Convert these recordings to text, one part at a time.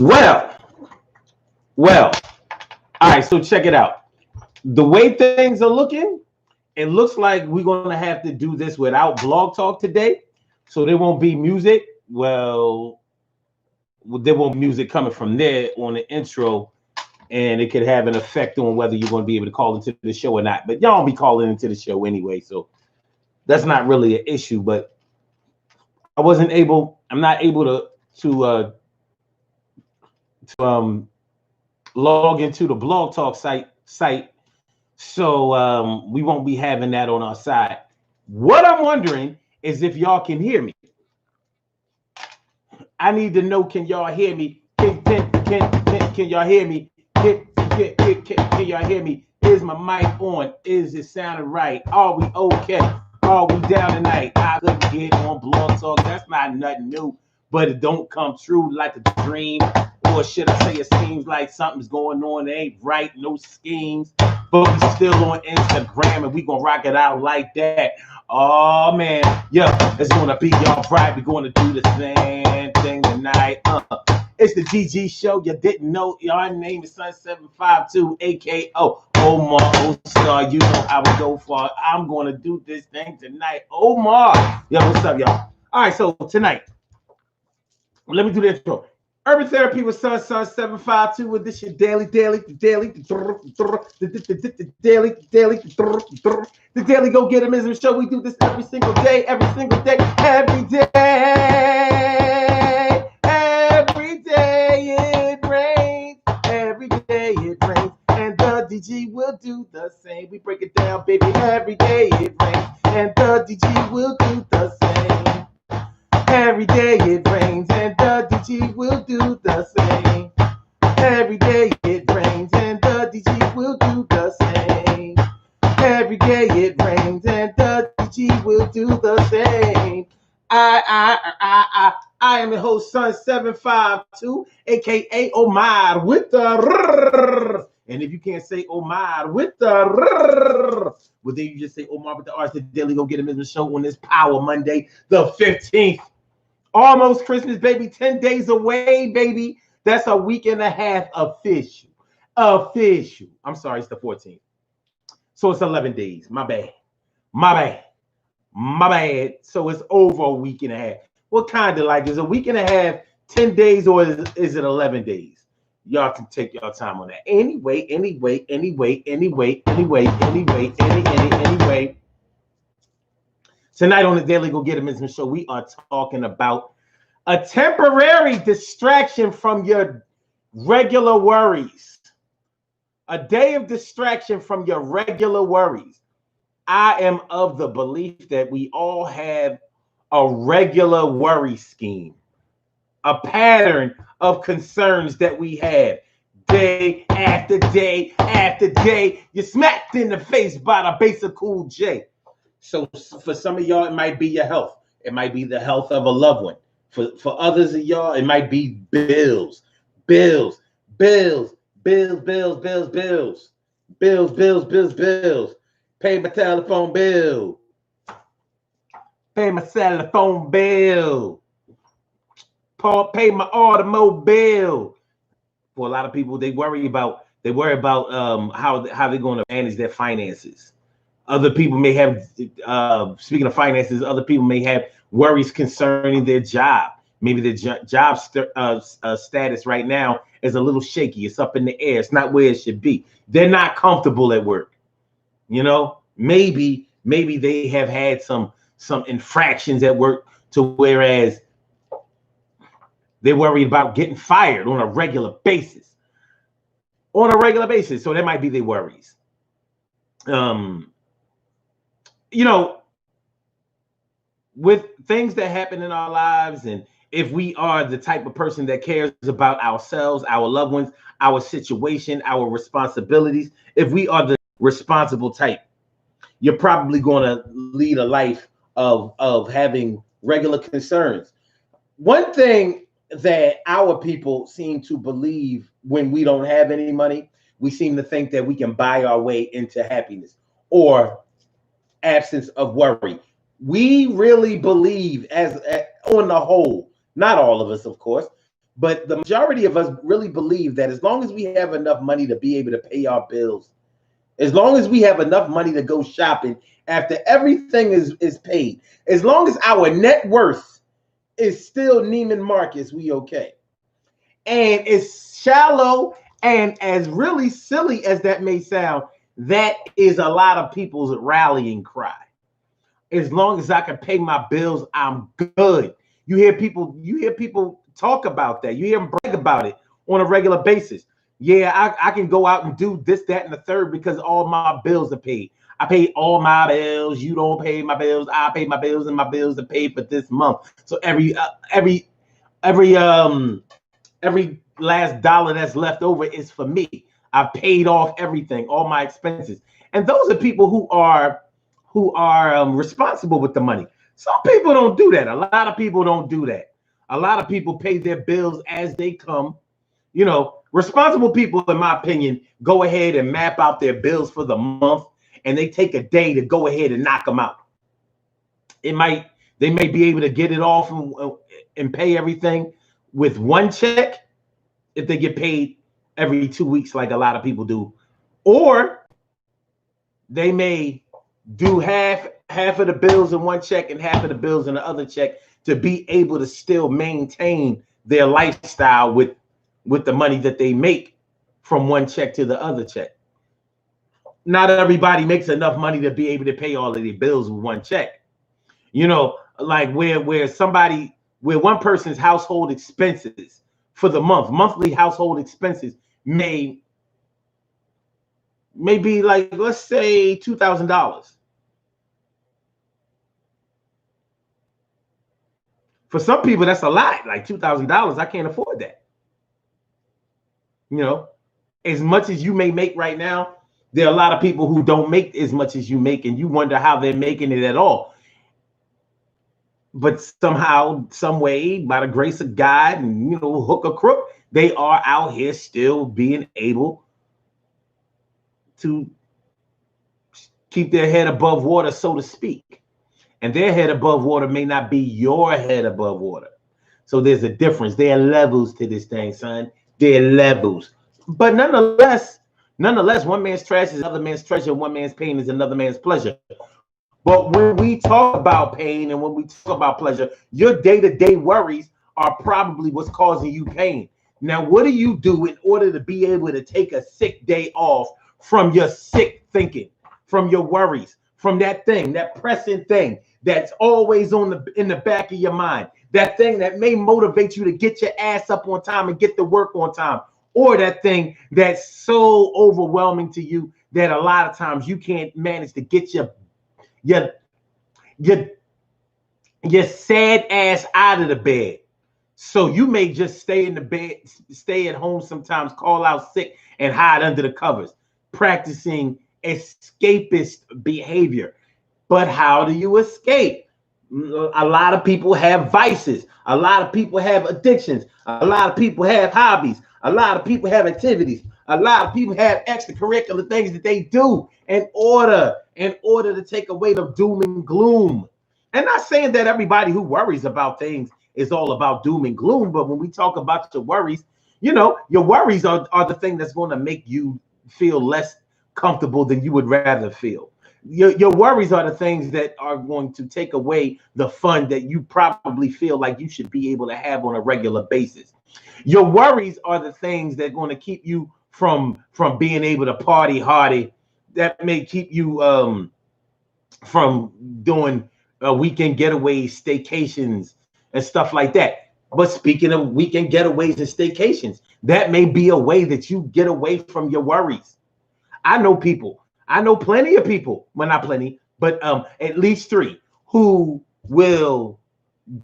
Well, well. All right, so check it out. The way things are looking, it looks like we're going to have to do this without Blog Talk today. So there won't be music. Well, there won't be music coming from there on the intro, and it could have an effect on whether you're going to be able to call into the show or not. But y'all be calling into the show anyway, so that's not really an issue. But I'm not able to log into the Blog Talk site. So we won't be having that on our side. What I'm wondering is if y'all can hear me. I need to know, can y'all hear me? Can y'all hear me? Can y'all hear me? Is my mic on? Is it sounding right? Are we okay? Are we down tonight? I could get on Blog Talk. That's not nothing new, but it don't come true like a dream. Or should I say it seems like something's going on. It ain't right, no schemes. But we still on Instagram and we gonna rock it out like that. Oh man, yo, it's gonna be all right. We're gonna do the same thing tonight. It's the GG show. You didn't know your name is Sun752, aka Omar Oscar. You know how we go for. I'm gonna do this thing tonight. Omar. Yo, what's up, y'all? All right, so tonight, let me do the intro. Urban Therapy with Sun752 with this your daily, the daily go getism show. We do this every single day, every day, it rains, every day it rains, and the DG will do the same. We break it down, baby, every day it rains, and the DG will do the same. Every day it rains and the DG will do the same. Every day it rains and the DG will do the same. Every day it rains and the DG will do the same. I am your host, Sun752, aka Omar with the. And if you can't say Omar with the, well, then you just say Omar with the R's. The Daily Go Get Him in the show on this Power Monday, the 15th. Almost Christmas, baby. 10 days away, baby. That's a week and a half official. I'm sorry, it's the 14th. So it's 11 days. My bad. So it's over a week and a half. What kind of like is a week and a half, 10 days, or is it 11 days? Y'all can take your time on that. Anyway. Tonight on the Daily Go Getism show, we are talking about a temporary distraction from your regular worries. A day of distraction from your regular worries. I am of the belief that we all have a regular worry scheme, a pattern of concerns that we have day after day after day. You're smacked in the face by the basic Cool J. So for some of y'all, it might be your health. It might be the health of a loved one. For others of y'all, it might be bills. Pay my telephone bill. Pay my automobile. For a lot of people, they worry about how they're going to manage their finances. Other people may have, speaking of finances, other people may have worries concerning their job. Maybe their job status right now is a little shaky. It's up in the air. It's not where it should be. They're not comfortable at work. You know, maybe they have had some infractions at work to whereas they're worried about getting fired on a regular basis. So that might be their worries. You know, with things that happen in our lives, and if we are the type of person that cares about ourselves, our loved ones, our situation, our responsibilities, if we are the responsible type, you're probably going to lead a life of having regular concerns. One thing that our people seem to believe when we don't have any money, we seem to think that we can buy our way into happiness or absence of worry. We really believe, as on the whole, not all of us, of course, But the majority of us really believe that as long as we have enough money to be able to pay our bills, as long as we have enough money to go shopping after everything is paid, as long as our net worth is still Neiman Marcus, we okay. And as shallow and as really silly as that may sound, that is a lot of people's rallying cry. As long as I can pay my bills, I'm good. You hear people talk about that. You hear them brag about it on a regular basis. Yeah, I can go out and do this, that, and the third because all my bills are paid. I pay all my bills. You don't pay my bills. I pay my bills, and my bills are paid for this month. So every last dollar that's left over is for me. I paid off everything, all my expenses, and those are people who are responsible with the money. Some people don't do that. A lot of people don't do that. A lot of people pay their bills as they come. You know, responsible people, in my opinion, go ahead and map out their bills for the month, and they take a day to go ahead and knock them out. They may be able to get it off and pay everything with one check if they get paid every 2 weeks, like a lot of people do, or they may do half of the bills in one check and half of the bills in the other check to be able to still maintain their lifestyle with the money that they make from one check to the other check. Not everybody makes enough money to be able to pay all of their bills with one check. You know, like where one person's household expenses for the monthly household expenses may be like, let's say $2,000. For some people, that's a lot. Like $2,000, I can't afford that. You know, as much as you may make right now, there are a lot of people who don't make as much as you make, and you wonder how they're making it at all. But somehow, some way, by the grace of God, and hook or crook, they are out here still being able to keep their head above water, so to speak. And their head above water may not be your head above water. So there's a difference. There are levels to this thing, son. There are levels. But nonetheless, one man's trash is another man's treasure. One man's pain is another man's pleasure. But when we talk about pain and when we talk about pleasure, your day-to-day worries are probably what's causing you pain. Now, what do you do in order to be able to take a sick day off from your sick thinking, from your worries, from that thing, that pressing thing that's always in the back of your mind, that thing that may motivate you to get your ass up on time and get to work on time, or that thing that's so overwhelming to you that a lot of times you can't manage to get your sad ass out of the bed. So you may just stay in the bed, stay at home sometimes, call out sick and hide under the covers, practicing escapist behavior. But how do you escape? A lot of people have vices. A lot of people have addictions. A lot of people have hobbies. A lot of people have activities. A lot of people have extracurricular things that they do in order to take away the doom and gloom. And not saying that everybody who worries about things is all about doom and gloom, but when we talk about your worries, your worries are the thing that's going to make you feel less comfortable than you would rather feel. Your worries are the things that are going to take away the fun that you probably feel like you should be able to have on a regular basis. Your worries are the things that are going to keep you from being able to party hardy, that may keep you from doing weekend getaways, staycations, and stuff like that. But speaking of weekend getaways and staycations, that may be a way that you get away from your worries. I know plenty of people, well, not plenty, but at least 3 who will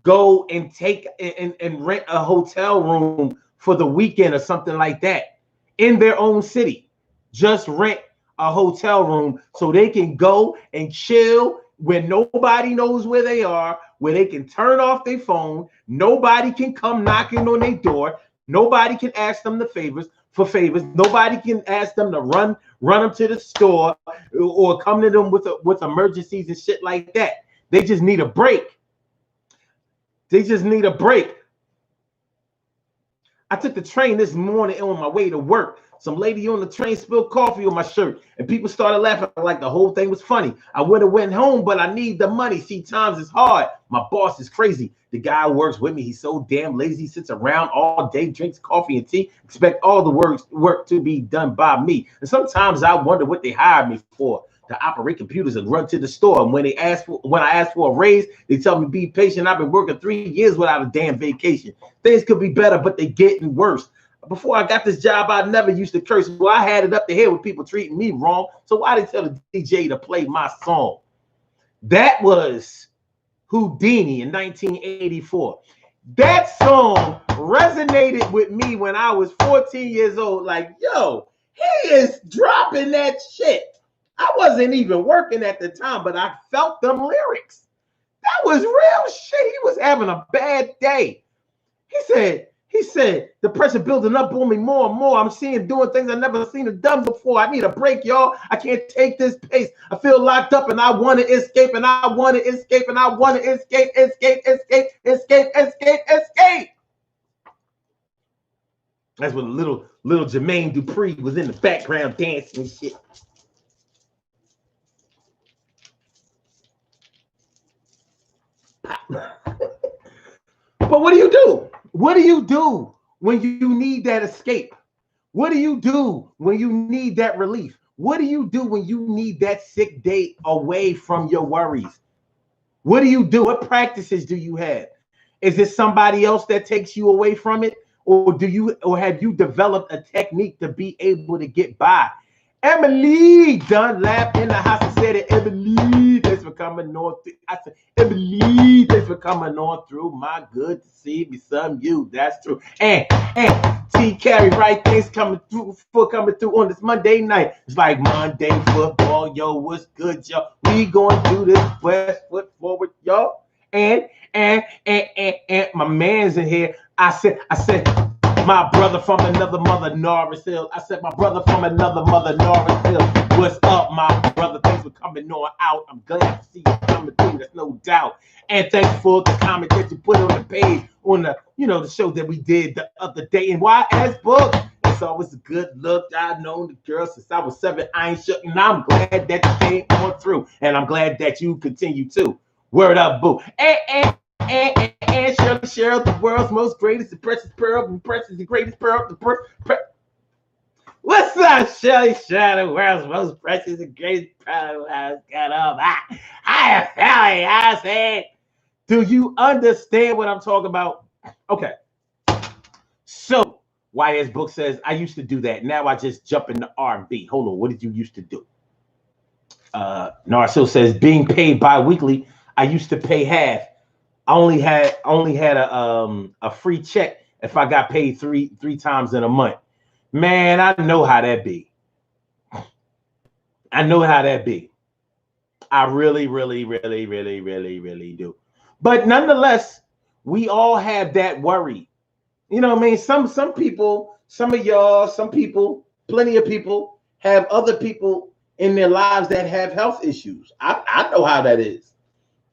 go and take and rent a hotel room for the weekend or something like that in their own city. Just rent a hotel room so they can go and chill when nobody knows where they are, where they can turn off their phone. Nobody can come knocking on their door. Nobody can ask them for favors. Nobody can ask them to run them to the store or come to them with emergencies and shit like that. They just need a break. I took the train this morning on my way to work. Some lady on the train spilled coffee on my shirt, and people started laughing like the whole thing was funny. I would have went home, but I need the money. See, times is hard. My boss is crazy. The guy who works with me, he's so damn lazy. He sits around all day, drinks coffee and tea, expect all the work to be done by me. And sometimes I wonder what they hired me for. To operate computers and run to the store. And when I ask for a raise, they tell me be patient. I've been working 3 years without a damn vacation. Things could be better, but they're getting worse. Before I got this job, I never used to curse. Well, I had it up to here with people treating me wrong. So why they tell the DJ to play my song? That was Houdini in 1984. That song resonated with me when I was 14 years old. Like, yo, he is dropping that shit. I wasn't even working at the time, but I felt them lyrics. That was real shit. He was having a bad day. He said, the pressure building up on me more and more. I'm doing things I've never seen it done before. I need a break, y'all. I can't take this pace. I feel locked up and I want to escape and I want to escape and I want to escape. That's when little Jermaine Dupri was in the background dancing and shit. But what do you do? What do you do when you need that escape? What do you do when you need that relief? What do you do when you need that sick day away from your worries? What do you do? What practices do you have? Is it somebody else that takes you away from it? Or have you developed a technique to be able to get by? Emily Dunlap in the house and said it. Emily, thanks for coming on. I said, Emily, thanks for coming on through. My good to see me, some you. That's true. And T Carey, right? Things coming through on this Monday night. It's like Monday football, yo. What's good, yo? We gonna do this West foot forward, y'all. And my man's in here. I said. My brother from another mother, Norris Hill. I said, my brother from another mother, Norris Hill. What's up, my brother? Thanks for coming on out. I'm glad to see you coming through. There's no doubt. And thanks for the comment that you put on the page on the show that we did the other day in YS Book. It's always a good look. I've known the girl since I was 7. I ain't shook, and I'm glad that you came on through. And I'm glad that you continue to. Word up, boo. And Cheryl, the world's most greatest and precious pearl, and precious the greatest pearl. What's up, Shelly? Cheryl, the world's most precious and greatest pearl. Hi, Shelly. I said, do you understand what I'm talking about? Okay. So, YS Book says, I used to do that. Now I just jump into R&B. Hold on. What did you used to do? Narsil says, being paid bi-weekly, I used to pay half. I only had a free check if I got paid three times in a month. Man, I know how that be. I know how that be. I really do. But nonetheless, we all have that worry. You know what I mean? Some people, some of y'all, some people, plenty of people have other people in their lives that have health issues. I know how that is.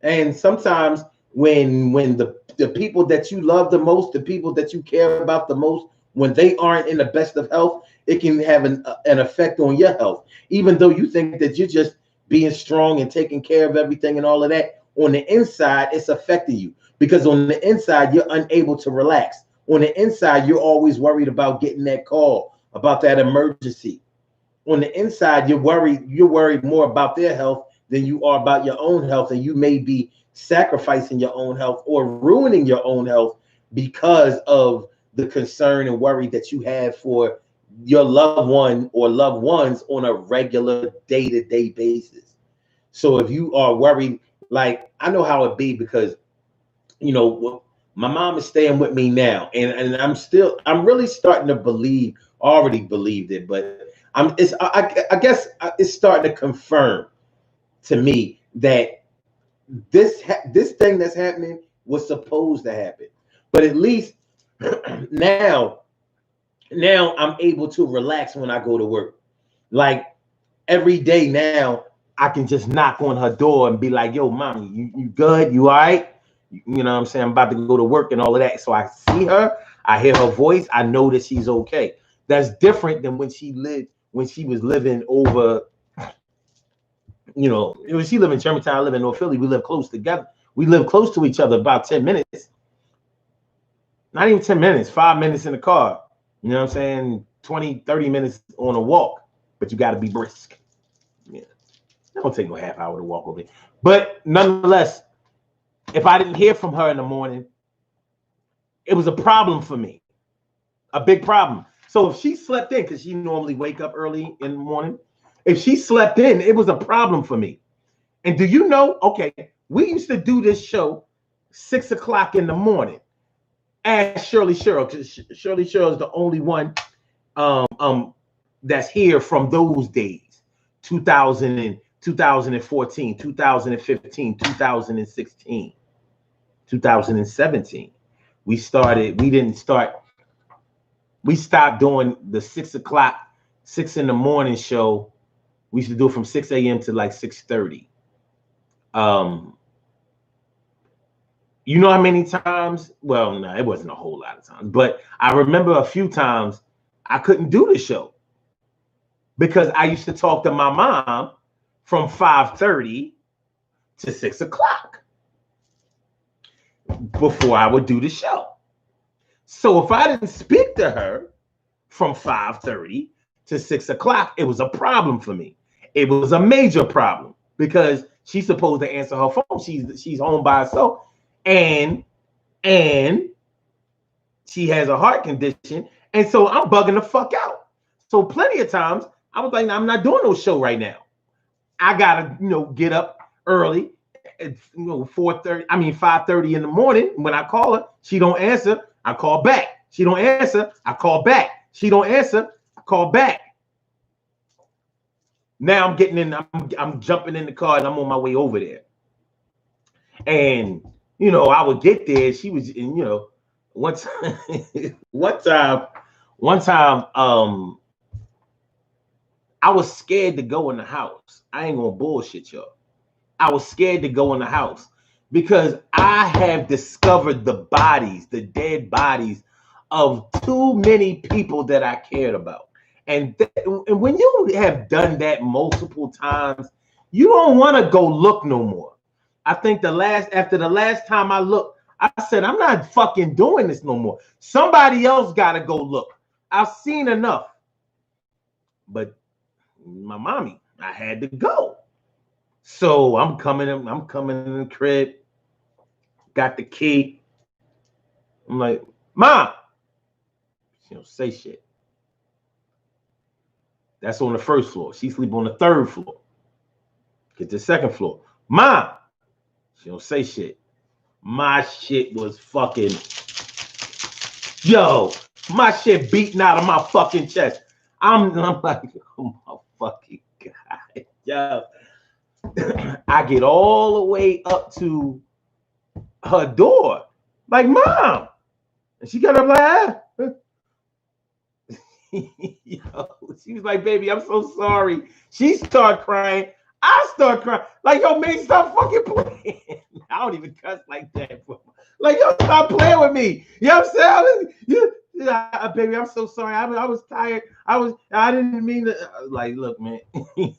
And sometimes when the people that you love the most, the people that you care about the most, when they aren't in the best of health, it can have an effect on your health. Even though you think that you're just being strong and taking care of everything and all of that, on the inside, it's affecting you. Because on the inside, you're unable to relax. On the inside, you're always worried about getting that call, about that emergency. On the inside, you're worried more about their health than you are about your own health, and you may be sacrificing your own health or ruining your own health because of the concern and worry that you have for your loved one or loved ones on a regular day-to-day basis. So if you are worried, like I know how it be, because my mom is staying with me now, and I'm really starting to believe, already believed it, but I guess it's starting to confirm to me that this thing that's happening was supposed to happen. But at least now I'm able to relax when I go to work. Like every day now, I can just knock on her door and be like, yo, mommy, you good? You all right? You know what I'm saying? I'm about to go to work and all of that. So I see her. I hear her voice, I know that she's okay. That's different than when she was living over, when she lived in Germantown, I live in North Philly. We live close together. We live close to each other, about 10 minutes. Not even 10 minutes, 5 minutes in the car. You know what I'm saying? 20, 30 minutes on a walk. But you got to be brisk. Yeah. It don't take no half hour to walk over here. But nonetheless, if I didn't hear from her in the morning, it was a problem for me. A big problem. So if she slept in, because she normally wake up early in the morning, if she slept in, it was a problem for me. And do you know, okay, we used to do this show 6 o'clock in the morning. Ask Shirley Sherrill, because Shirley Sherrill is the only one that's here from those days, 2014, 2015, 2016, 2017. We stopped doing the 6 o'clock, 6 in the morning show. We used to do it from 6 a.m. to like 6:30. You know how many times? Well, no, it wasn't a whole lot of times, but I remember a few times I couldn't do the show because I used to talk to my mom from 5:30 to 6 o'clock before I would do the show. So if I didn't speak to her from 5:30 to 6 o'clock, it was a problem for me. It was a major problem because she's supposed to answer her phone. She's home by herself. And she has a heart condition, and so I'm bugging the fuck out. So plenty of times I was like, I'm not doing no show right now. I gotta, get up early at 5:30 in the morning. When I call her, she don't answer. I call back. She don't answer. I call back. She don't answer. I call back. Now I'm getting in. I'm jumping in the car and I'm on my way over there. And I would get there. She was, one time, I was scared to go in the house. I ain't gonna bullshit y'all. I was scared to go in the house because I have discovered the dead bodies of too many people that I cared about. And when you have done that multiple times, you don't want to go look no more. I think after the last time I looked, I said, I'm not fucking doing this no more. Somebody else got to go look. I've seen enough. But my mommy, I had to go. So I'm coming in the crib, got the key. I'm like, Mom. She don't say shit. That's on the first floor. She sleep on the third floor. Get to the second floor. Mom. She don't say shit. My shit was fucking, my shit beating out of my fucking chest. I'm like, oh my fucking God. Yo. I get all the way up to her door. Like, Mom. And she got up like, she was like, baby, I'm so sorry. She started crying. I start crying. Like, yo, man, stop fucking playing. I don't even cuss like that. Like, yo, stop playing with me. You know what I'm saying? Baby, I'm so sorry. I was tired. I didn't mean to. Like, look, man. You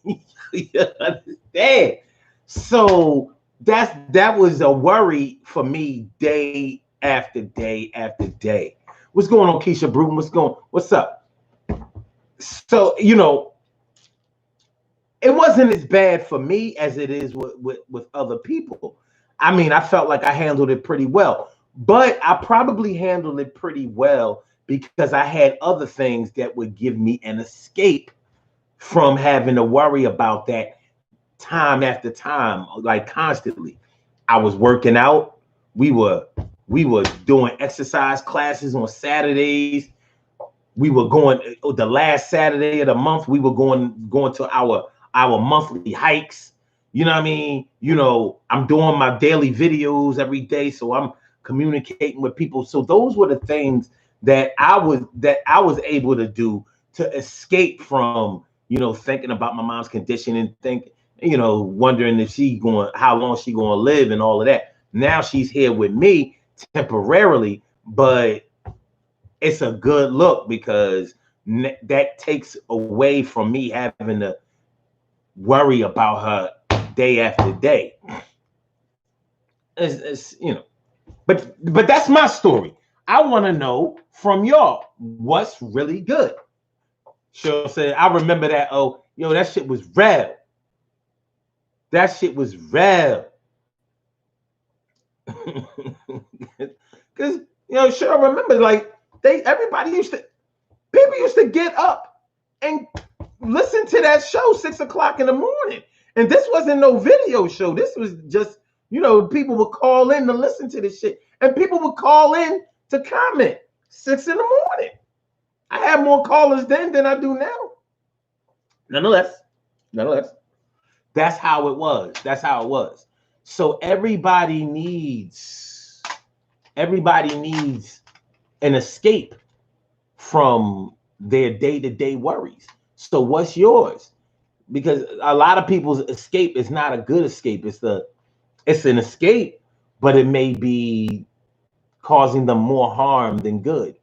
understand? So that was a worry for me day after day after day. What's going on, Keisha Bruton? What's up? So, it wasn't as bad for me as it is with other people. I mean, I felt like I handled it pretty well, but I probably handled it pretty well because I had other things that would give me an escape from having to worry about that time after time, like constantly. I was working out. We were doing exercise classes on Saturdays. We were going the last Saturday of the month. We were going to our monthly hikes. You know what I mean? I'm doing my daily videos every day, so I'm communicating with people. So those were the things that I was able to do to escape from, thinking about my mom's condition and wondering if how long she gonna live and all of that. Now she's here with me temporarily, but it's a good look because that takes away from me having to worry about her day after day. It's you know, but that's my story. I want to know from y'all what's really good. She'll say, I remember that. Oh, yo, that shit was real. That shit was real. Because sure, remember, like everybody people used to get up and listen to that show 6 o'clock in the morning. And this wasn't no video show. This was just, people would call in to listen to this shit. And people would call in to comment 6 in the morning. I have more callers then than I do now. Nonetheless, that's how it was. So everybody needs an escape from their day-to-day worries. So what's yours? Because a lot of people's escape is not a good escape. It's an escape, but it may be causing them more harm than good.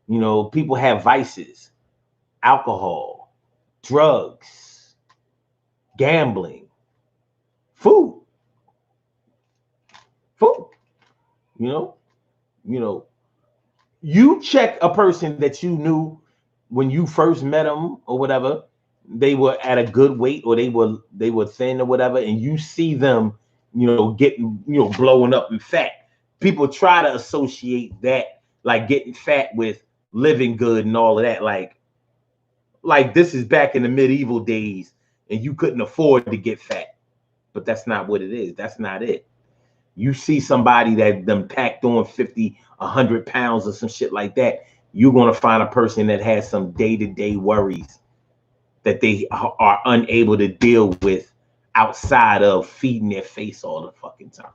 People have vices, alcohol, drugs, gambling, food. You check a person that you knew when you first met them or whatever, they were at a good weight or they were thin or whatever, and you see them, getting, blowing up and fat. People try to associate that, like getting fat, with living good and all of that. Like this is back in the medieval days and you couldn't afford to get fat. But that's not what it is. That's not it. You see somebody that them packed on 50, 100 pounds or some shit like that, you're going to find a person that has some day-to-day worries that they are unable to deal with outside of feeding their face all the fucking time.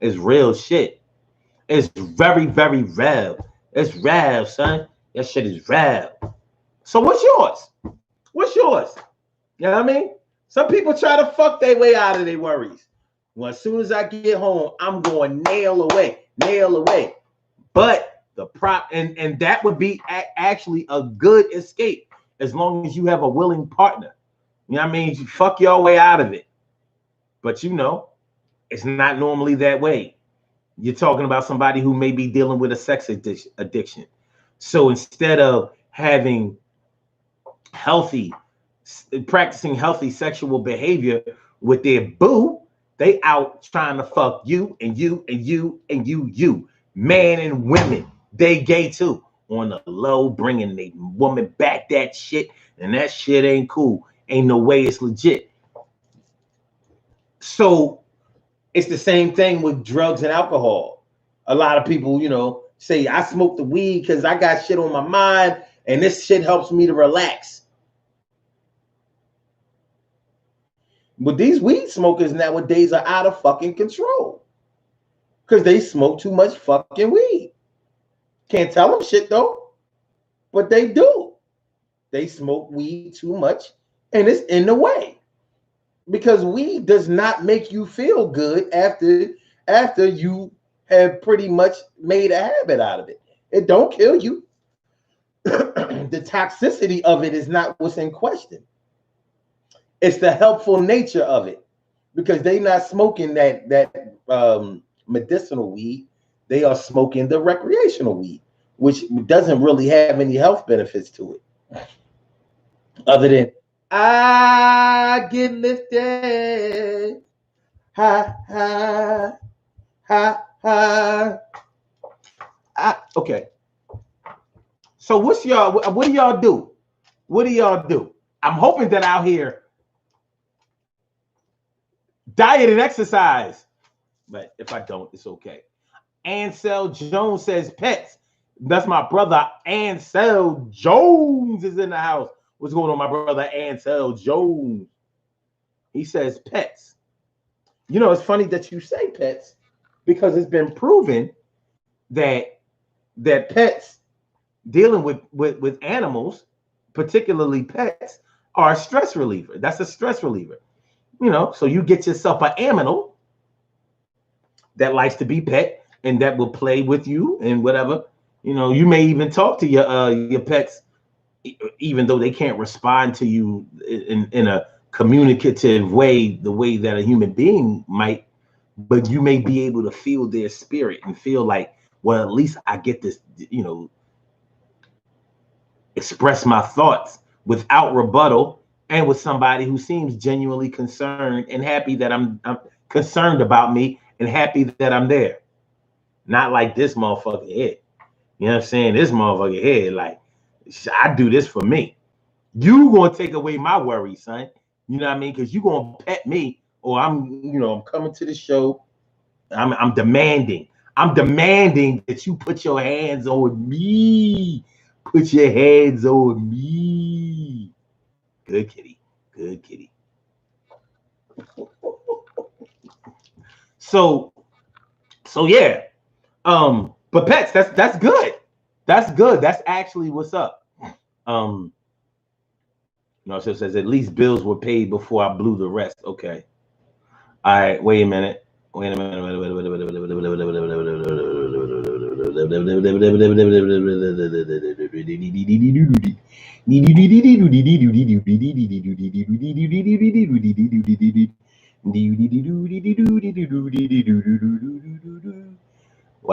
It's real shit. It's very, very real. It's real, son. That shit is real. So what's yours? What's yours? You know what I mean? Some people try to fuck their way out of their worries. Well, as soon as I get home, I'm going nail away. But the and that would be actually a good escape as long as you have a willing partner. You know what I mean? You fuck your way out of it. But it's not normally that way. You're talking about somebody who may be dealing with a sex addiction. So instead of having practicing healthy sexual behavior with their boo, they out trying to fuck you and you and you and you. Man and women, they gay too. On the low, bringing the woman back that shit, and that shit ain't cool. Ain't no way it's legit. So it's the same thing with drugs and alcohol. A lot of people, say I smoke the weed because I got shit on my mind and this shit helps me to relax. But these weed smokers nowadays are out of fucking control because they smoke too much fucking weed. Can't tell them shit though, but they do. They smoke weed too much and it's in the way because weed does not make you feel good after you have pretty much made a habit out of it. It don't kill you. The toxicity of it is not what's in question. It's the helpful nature of it because they're not smoking that medicinal weed. They are smoking the recreational weed, which doesn't really have any health benefits to it. Other than, I get lifted. Ha, ha, ha, ha. Okay. So what do y'all do? What do y'all do? I'm hoping that out here, diet and exercise. But if I don't, it's okay. Ansel Jones says pets. That's my brother Ansel Jones is in the house. What's going on, my brother Ansel Jones? He says pets. It's funny that you say pets because it's been proven that pets dealing with animals, particularly pets, are a stress reliever. That's a stress reliever. So you get yourself an animal that likes to be pet and that will play with you and whatever, You know, you may even talk to your pets, even though they can't respond to you in a communicative way, the way that a human being might. But you may be able to feel their spirit and feel like, well, at least I get this, you know, express my thoughts without rebuttal and with somebody who seems genuinely concerned and happy that I'm concerned about me and happy that I'm there. Not like this motherfucker head. You know what I'm saying? This motherfucker head, like, I do this for me. You gonna take away my worries, son. You know what I mean? Because you gonna pet me, or I'm coming to the show. I'm demanding. I'm demanding that you put your hands on me. Put your hands on me. Good kitty. Good kitty. So yeah. But pets, that's good. That's good. That's actually what's up. So it says at least bills were paid before I blew the rest. Okay. All right. Wait a minute. Why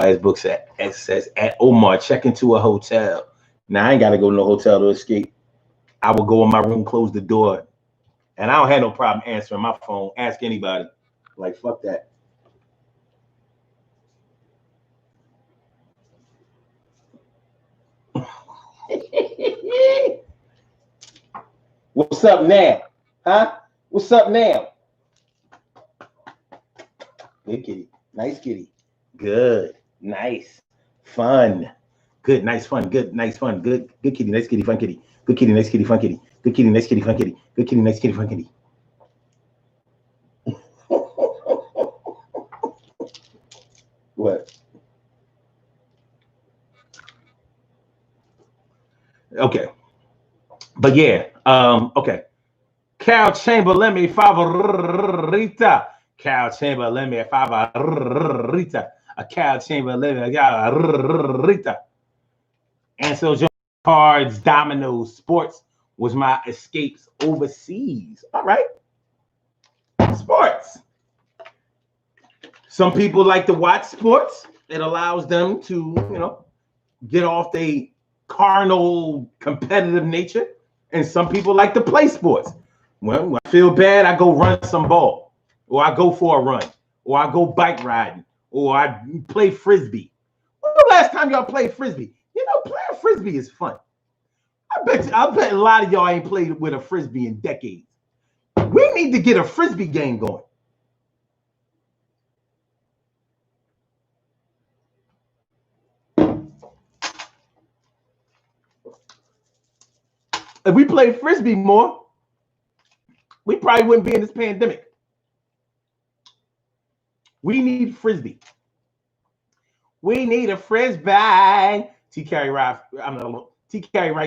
his book says at Omar, check into a hotel. Now I ain't gotta go to no hotel to escape. I will go in my room, close the door, and I don't have no problem answering my phone. Ask anybody. Like, fuck that. What's up now? Huh? What's up now? Good kitty. Nice kitty. Good. Nice. Fun. Good. Nice. Fun. Good. Nice. Fun. Good. Good kitty. Nice kitty. Fun kitty. Good kitty. Nice kitty. Fun kitty. Good kitty. Nice kitty. Fun kitty. Good kitty. Nice kitty. Fun kitty. What? Okay. But yeah. Okay. Cal Chamberlain, mi favorita. Cal Chamberlain, mi favorita. A Cal Chamberlain, mi favorita. And so cards, dominoes, sports was my escapes overseas. All right. Sports. Some people like to watch sports. It allows them to, get off their carnal competitive nature. And some people like to play sports. Well, when I feel bad, I go run some ball, or I go for a run, or I go bike riding, or I play frisbee. When was the last time y'all played frisbee? Playing frisbee is fun. I bet a lot of y'all ain't played with a frisbee in decades. We need to get a frisbee game going. If we played frisbee more, we probably wouldn't be in this pandemic. We need frisbee. We need a frisbee. T. Carey Wright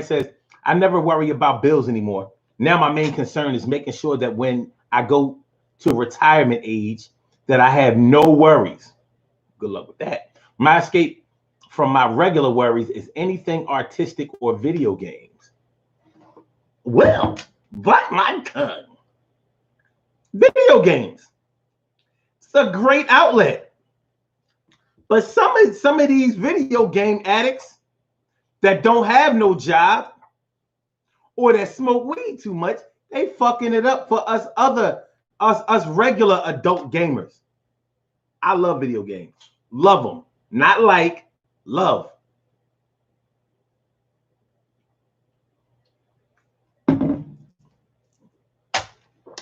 says, I never worry about bills anymore. Now my main concern is making sure that when I go to retirement age, that I have no worries. Good luck with that. My escape from my regular worries is anything artistic or video games. Well, Black my tongue. Video games. It's a great outlet. But some of these video game addicts that don't have no job or that smoke weed too much, they fucking it up for us regular adult gamers. I love video games. Love them. Not like, love.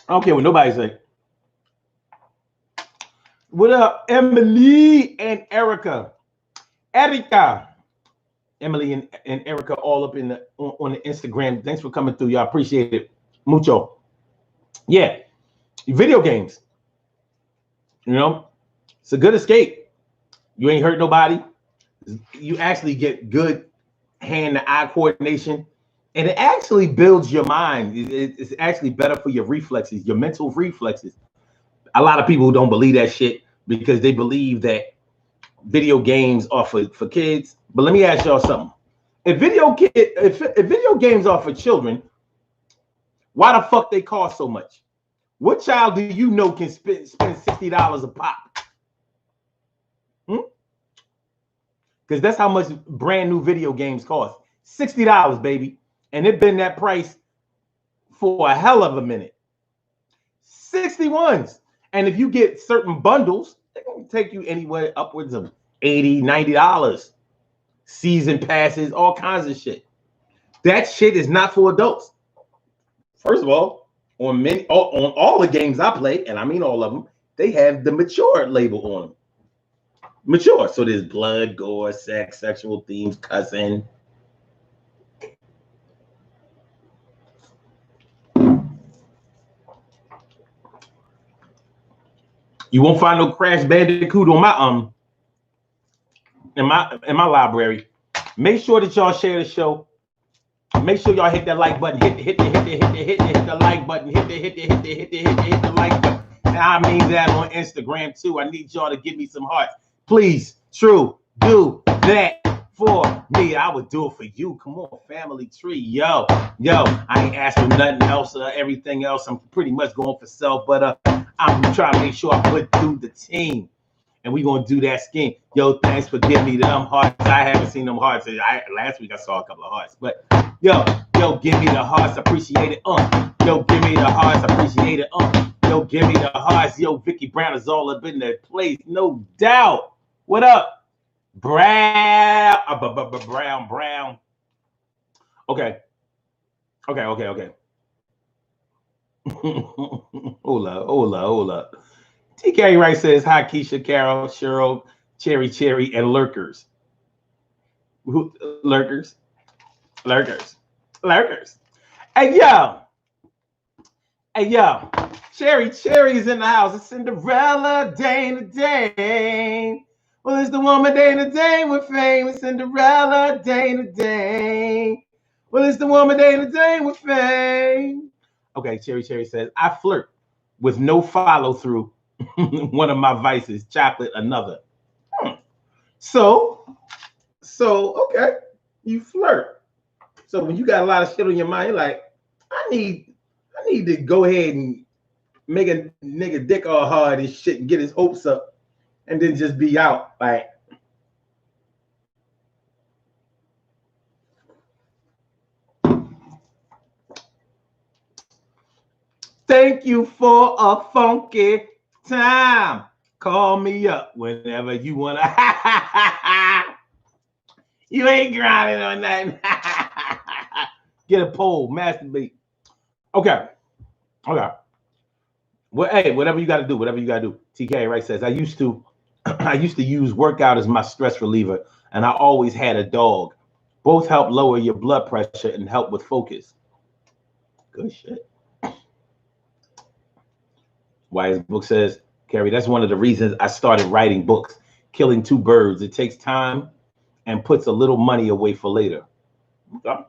I don't care what nobody say. What up, Emily and Erica? Emily and Erica all up on the Instagram. Thanks for coming through. Y'all appreciate it. Mucho. Yeah. Video games. It's a good escape. You ain't hurt nobody. You actually get good hand-to-eye coordination. And it actually builds your mind. It's actually better for your reflexes, your mental reflexes. A lot of people don't believe that shit because they believe that video games are for kids. But let me ask y'all something. If video games are for children, why the fuck they cost so much? What child do you know can spend $60 a pop? Because that's how much brand new video games cost. $60, baby. And it's been that price for a hell of a minute. 61s. And if you get certain bundles, they can take you anywhere upwards of $80, $90. Season passes, all kinds of shit. That shit is not for adults. First of all, on all the games I play, and I mean all of them, they have the mature label on them. Mature. So there's blood, gore, sex, sexual themes, cussing. You won't find no Crash Bandicoot on my in my library. Make sure that y'all share the show. Make sure y'all hit that like button. Hit the like button. Hit the like button. And I mean that on Instagram too. I need y'all to give me some hearts. Please, true, do that for me. I would do it for you. Come on, family tree. Yo, I ain't asking nothing else or everything else. I'm pretty much going for self, but I'm trying to make sure I put through the team. And we're going to do that scheme. Yo, thanks for giving me them hearts. I haven't seen them hearts. Last week I saw a couple of hearts. But yo, give me the hearts. Appreciate it. Yo, give me the hearts. Appreciate it. Yo, give me the hearts. Yo, Vicky Brown is all up in that place. No doubt. What up? Brown. Okay. Hold up. TK Wright says, hi, Keisha, Carol, Cheryl, Cherry, and Lurkers. Lurkers. Hey, yo. Cherry's in the house. It's Cinderella, Dane. Well, it's the woman, Dane with fame. It's Cinderella, Dane. Well, it's the woman, Dane with fame. Okay, Cherry says, I flirt with no follow-through. One of my vices, chocolate, another. So okay, you flirt. So when you got a lot of shit on your mind, you're like, I need to go ahead and make a nigga dick all hard and shit and get his hopes up and then just be out. Like, thank you for a funky time. Call me up whenever you want to. You ain't grinding on nothing. Get a pole, masturbate. Okay. Well, hey, whatever you got to do. TK Wright says, I used to use workout as my stress reliever, and I always had a dog. Both help lower your blood pressure and help with focus. Good shit. Wise Book says, Carrie, that's one of the reasons I started writing books. Killing two birds. It takes time and puts a little money away for later. Okay.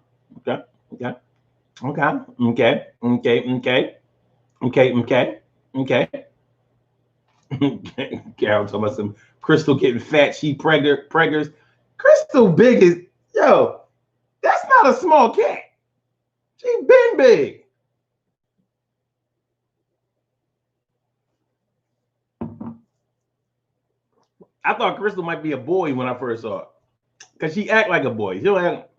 Carol talking about some Crystal getting fat. She preggers. Crystal big is, yo, that's not a small cat. She been big. I thought Crystal might be a boy when I first saw her, because she act like a boy. She'll act,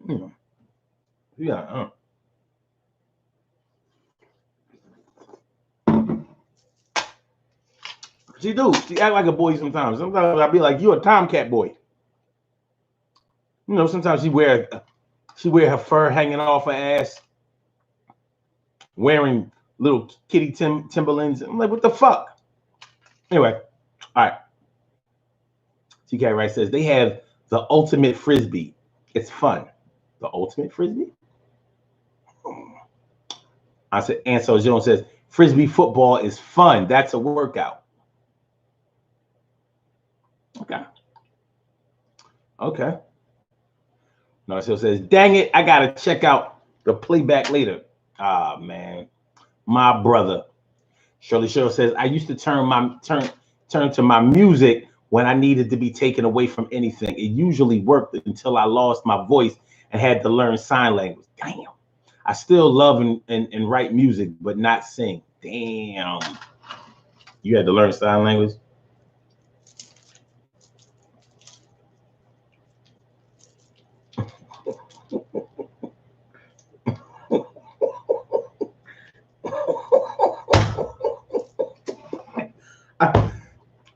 She do. She act like a boy sometimes. Sometimes I'll be like, you a Tomcat boy. Sometimes she wear her fur hanging off her ass, wearing little kitty Timberlands. I'm like, what the fuck? Anyway, all right. TK Wright says, they have the ultimate frisbee. It's fun. The ultimate frisbee? I said, Ansel Jones says, frisbee football is fun. That's a workout. Okay. Narcille says, dang it, I got to check out the playback later. Ah, man. My brother. Shirley Cheryl says, I used to turn to my music when I needed to be taken away from anything. It usually worked until I lost my voice and had to learn sign language. Damn. I still love and write music, but not sing. Damn. You had to learn sign language?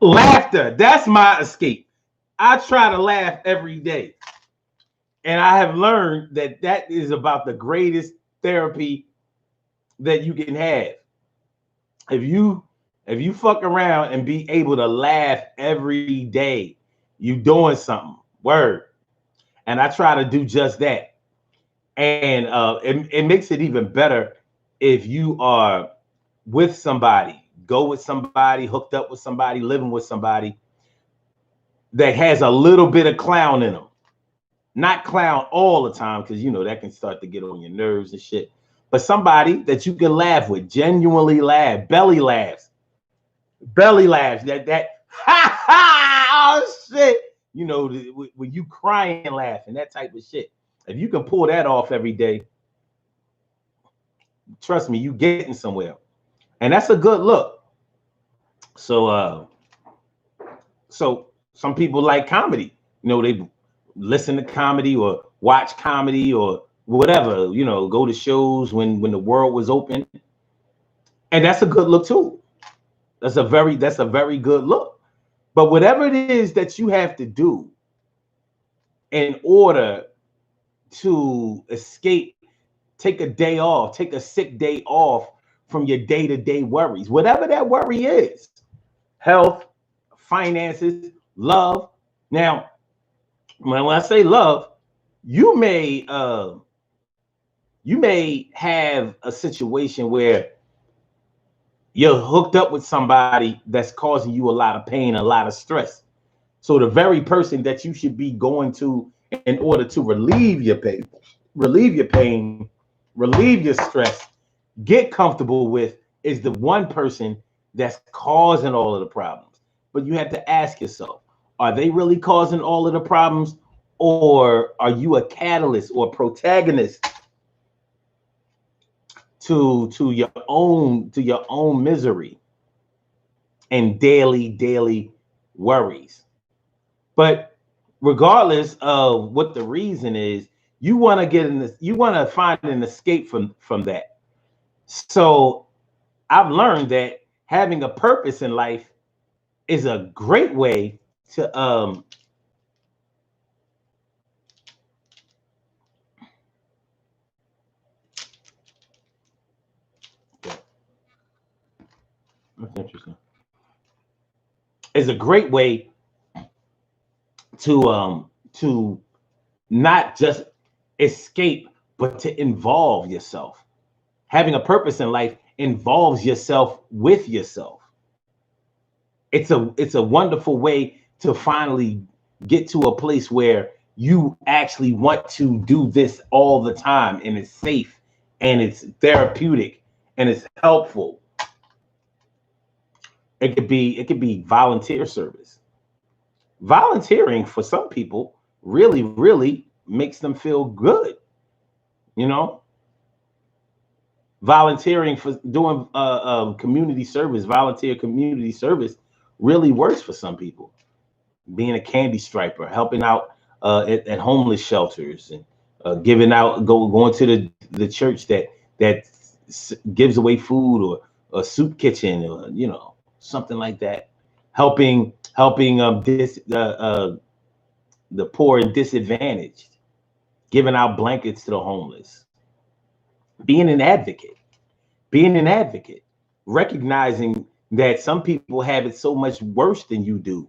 Laughter, that's my escape. I try to laugh every day. And I have learned that that is about the greatest therapy that you can have. If you fuck around and be able to laugh every day, you doing something. Word. And I try to do just that. And it makes it even better if you are with somebody, go with somebody, hooked up with somebody, living with somebody that has a little bit of clown in them. Not clown all the time, because you know that can start to get on your nerves and shit. But somebody that you can laugh with, genuinely laugh, belly laughs, that ha ha, oh shit, you know, when you crying and laughing, that type of shit. If you can pull that off every day, trust me, you getting somewhere. And that's a good look. So so some people like comedy. You know, they listen to comedy or watch comedy or whatever, you know, go to shows when the world was open. And that's a good look too. That's a very good look. But whatever it is that you have to do in order to escape, take a day off, take a sick day off from your day-to-day worries, whatever that worry is, health, finances, love. Now, when I say love, you may have a situation where you're hooked up with somebody that's causing you a lot of pain, a lot of stress. So the very person that you should be going to in order to relieve your pain, relieve your stress, get comfortable with, is the one person that's causing all of the problems. But you have to ask yourself, are they really causing all of the problems, or are you a catalyst or protagonist to your own misery and daily worries? But regardless of what the reason is, you want to get in this, you want to find an escape from that. So I've learned that having a purpose in life is a great way to that's interesting. It's a great way to not just escape, but to involve yourself. Having a purpose in life involves yourself with yourself. It's a wonderful way to finally get to a place where you actually want to do this all the time, and it's safe and it's therapeutic and it's helpful. It could be volunteer service. Volunteering for some people really makes them feel good. You know, volunteering for doing community service, volunteer community service really works for some people. Being a candy striper, helping out at homeless shelters, and giving out, going to the church that gives away food, or a soup kitchen, or you know, something like that. Helping the poor and disadvantaged, giving out blankets to the homeless. Being an advocate, recognizing that some people have it so much worse than you do,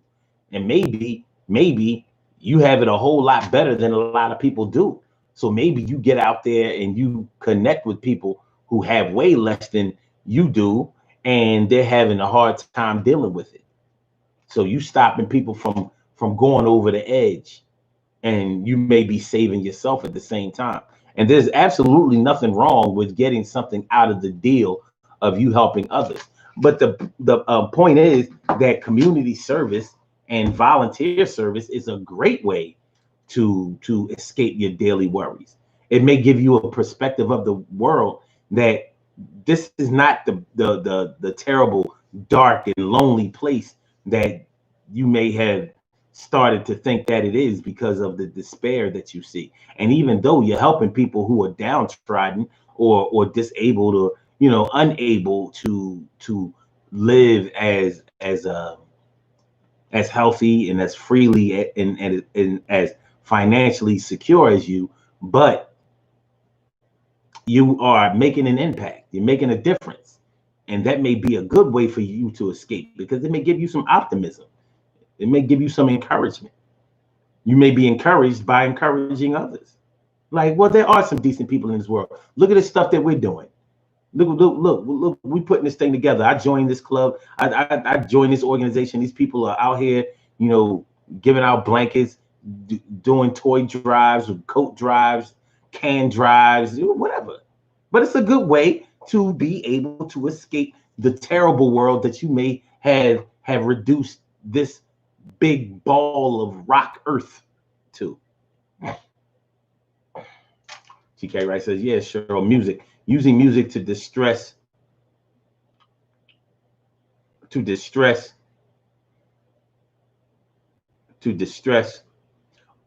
and maybe you have it a whole lot better than a lot of people do. So maybe you get out there and you connect with people who have way less than you do, and they're having a hard time dealing with it. So you stopping people from going over the edge, and you may be saving yourself at the same time. And there's absolutely nothing wrong with getting something out of the deal of you helping others. But the point is that community service And volunteer service is a great way to escape your daily worries. It may give you a perspective of the world that this is not the terrible, dark, and lonely place that you may have started to think that it is because of the despair that you see. And even though you're helping people who are downtrodden or disabled or unable to live as healthy and as freely and as financially secure as you, but you are making an impact, you're making a difference. And that may be a good way for you to escape, because it may give you some optimism, it may give you some encouragement. You may be encouraged by encouraging others. Like, well, there are some decent people in this world. Look at the stuff that we're doing. Look, we putting this thing together. I joined this club. I joined this organization. These people are out here, giving out blankets, doing toy drives, coat drives, can drives, whatever. But it's a good way to be able to escape the terrible world that you may have reduced this big ball of rock earth to. TK Wright says, yeah, sure, music. Using music to distress,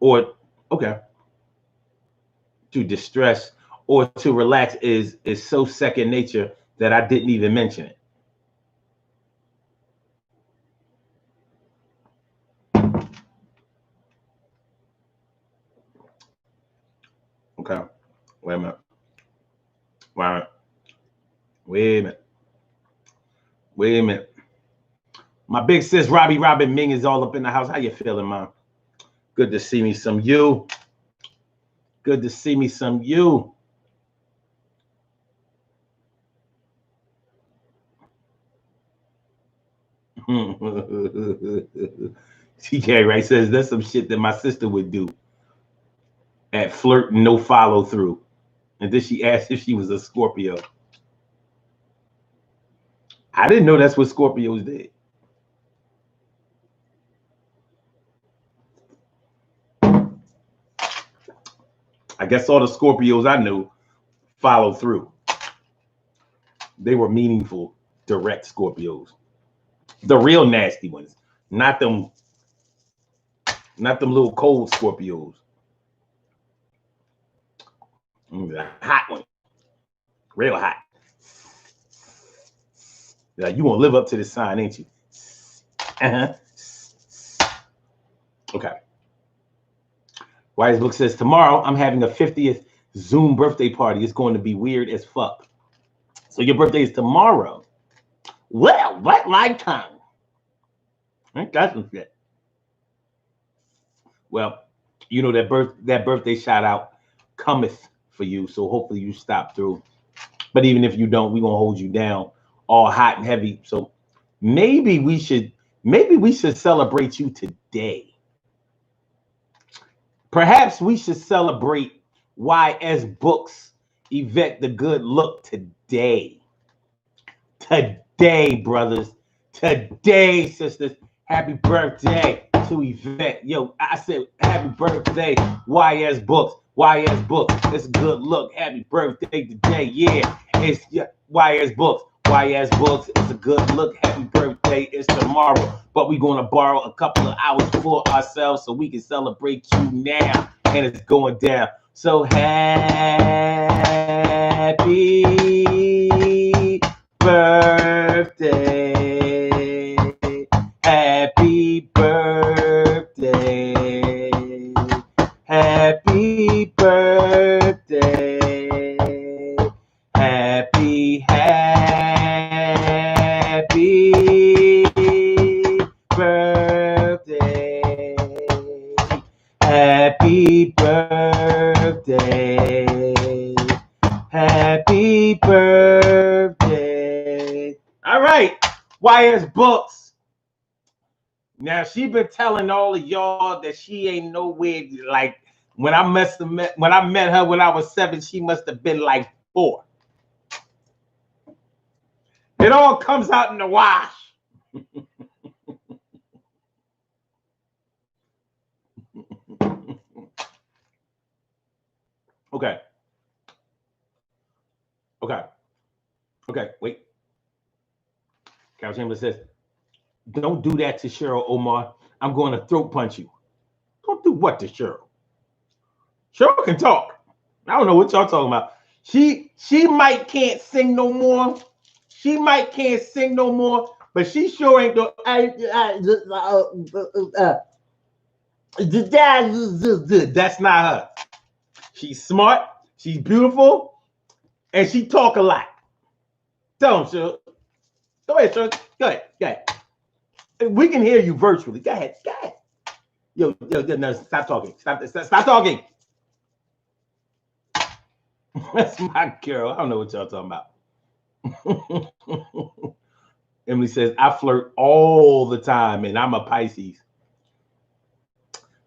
or okay, to distress or to relax is so second nature that I didn't even mention it. Okay, wait a minute. Wait a minute. My big sis Robbie Robin Ming is all up in the house. How you feeling, man? Good to see me some you. Good to see me some you. TK Wright says that's some shit that my sister would do at flirt and no follow through. And then she asked if she was a Scorpio. I didn't know that's what Scorpios did. I guess all the Scorpios I knew follow through. They were meaningful, direct Scorpios. The real nasty ones, not them little cold Scorpios. The hot one, real hot. Like, you want to live up to this sign, ain't you? Okay. Wise Book says, tomorrow I'm having a 50th Zoom birthday party. It's going to be weird as fuck. So your birthday is tomorrow. Well, what lifetime? Ain't that some shit? Well, that birthday shout out cometh for you. So hopefully you stop through. But even if you don't, we're gonna hold you down all hot and heavy. So maybe we should celebrate you today. Perhaps we should celebrate YS Books Yvette the Good Look today. Today, brothers. Today, sisters. Happy birthday to Yvette. Yo, I said happy birthday, YS Books. YS Books. It's a good look. Happy birthday today. Yeah, it's YS Books. YS Books. It's a good look. Happy birthday. It's tomorrow. But we're going to borrow a couple of hours for ourselves so we can celebrate you now. And it's going down. So happy birthday. Happy birthday. Happy birthday. Happy birthday. Happy birthday. Happy birthday. All right, YS Books. Now she been telling all of y'all that she ain't nowhere. Like when I met her when I was 7, she must have been like 4. It all comes out in the wash. Okay. Okay, wait. Carol Chambers says, don't do that to Cheryl, Omar. I'm going to throat punch you. Don't do what to Cheryl? Cheryl can talk. I don't know what y'all talking about. She might can't sing no more. She might can't sing no more, but she sure ain't the. That's not her. She's smart. She's beautiful, and she talk a lot. Tell him, Cheryl. Go ahead, Cheryl. Go ahead. We can hear you virtually. Go ahead. Yo, no, stop talking. Stop talking. That's my girl. I don't know what y'all talking about. Emily says, I flirt all the time, and I'm a Pisces.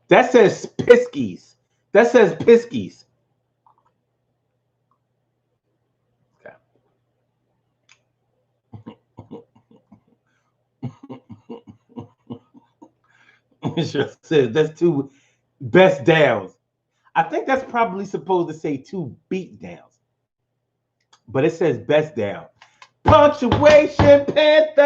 That says Piskies. Okay. Sure says that's two best downs. I think that's probably supposed to say two beat downs, but it says best down. Punctuation Panther.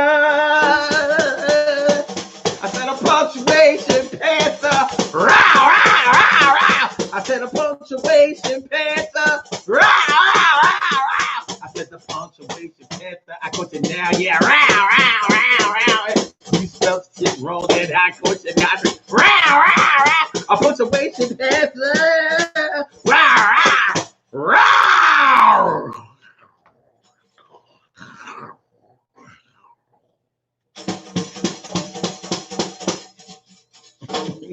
I said a punctuation Panther. Row, row, row, row. I said a punctuation Panther. Row, row, row, row. I said the punctuation Panther. I caught you now, yeah. Row, row, row, row. You spelled shit wrong, and I caught you now. Row, row, row. A punctuation Panther. Row, row, row.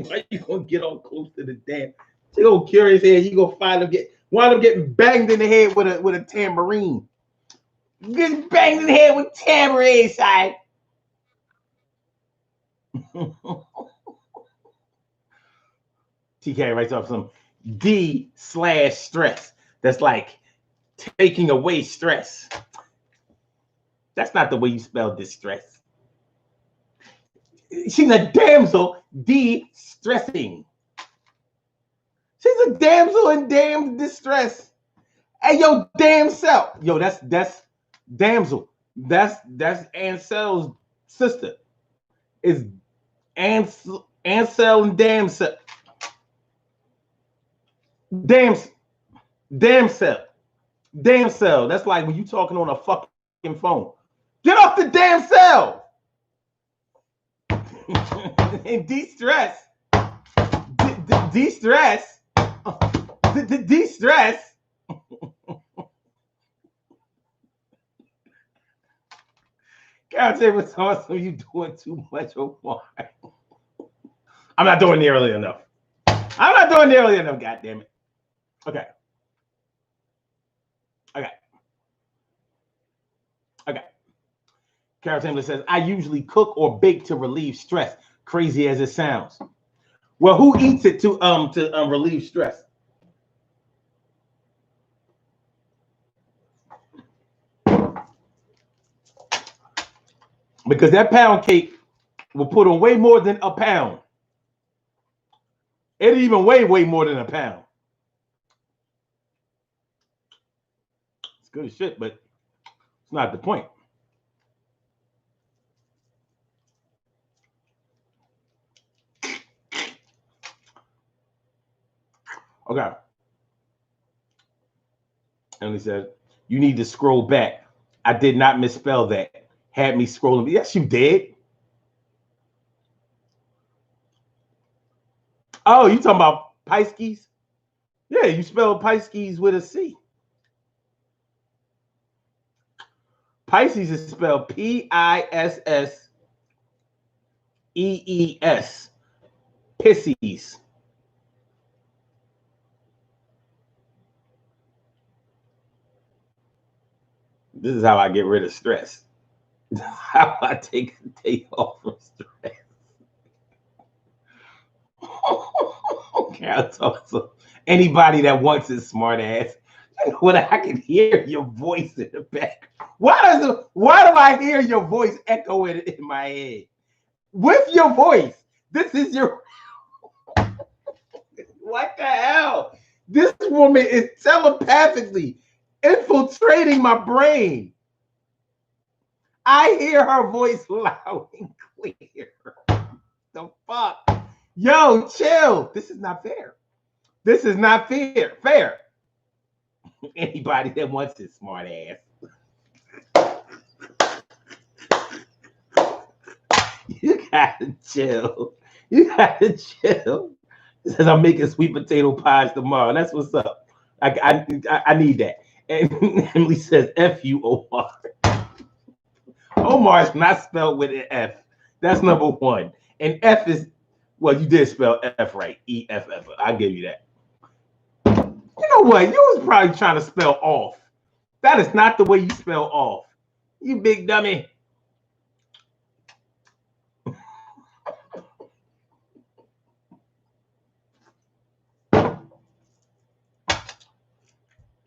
Why you gonna get all close to the damn? She gonna curious head. You gonna wind up getting banged in the head with a tambourine. Getting banged in the head with tambourine side. TK writes off some D/stress. That's like taking away stress. That's not the way you spell distress. She's a damsel de-stressing. She's a damsel in damn distress. Hey, yo, damn self. Yo, that's damsel. That's Ansel's sister. Is Ansel and damsel. Damsel. That's like when you talking on a fucking phone. Get off the damn cell. And de-stress. De-stress. De-stress. God damn, it's awesome. You doing too much or why? I'm not doing nearly enough. God damn it. Okay. Carol Chamberlain says, I usually cook or bake to relieve stress. Crazy as it sounds. Well, who eats it to relieve stress? Because that pound cake will put on way more than a pound. It even weigh way more than a pound. It's good as shit, but it's not the point. Okay. And he said, you need to scroll back. I did not misspell that. Had me scrolling. Yes, you did. Oh, you talking about Pisces? Yeah, you spelled Pisces with a C. Pisces is spelled Pisses. Pisces. This is how I get rid of stress. How I take a day off from stress. Okay, I'll talk to anybody that wants it, smart ass. When I can hear your voice in the back. Why do I hear your voice echoing in my head? With your voice. This is your what the hell? This woman is telepathically infiltrating my brain. I hear her voice loud and clear. The fuck? Yo, chill. This is not fair. This is not fair. Fair. Anybody that wants this smart ass. You gotta chill. You gotta chill. It says I'm making sweet potato pies tomorrow. That's what's up. I need that. And Emily says F-U-O-R. Omar is not spelled with an F. That's number one. And F is, well, you did spell F right. E-F-F. I'll give you that. You know what? You was probably trying to spell off. That is not the way you spell off. You big dummy.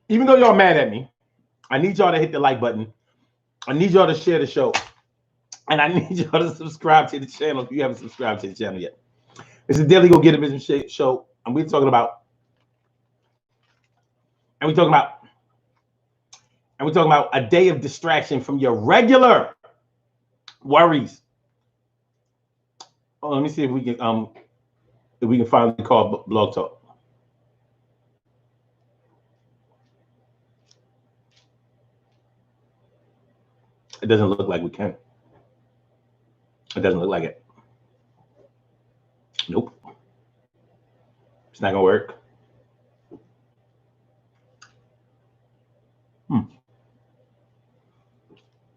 Even though y'all mad at me, I need y'all to hit the like button. I need y'all to share the show. And I need y'all to subscribe to the channel if you haven't subscribed to the channel yet. It's a Daily Go Get It Business show. And we're talking about a day of distraction from your regular worries. Oh, let me see if we can finally call Blog Talk. It doesn't look like we can. It doesn't look like it. Nope. It's not gonna work.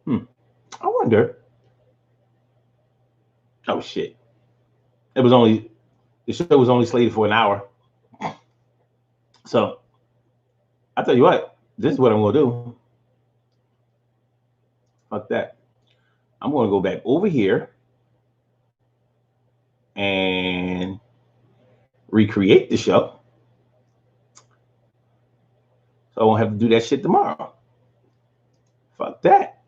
I wonder. Oh shit. The show was only slated for an hour. So I'll tell you what, this is what I'm gonna do. Fuck that. I'm gonna go back over here and recreate the show. So I won't have to do that shit tomorrow. Fuck that.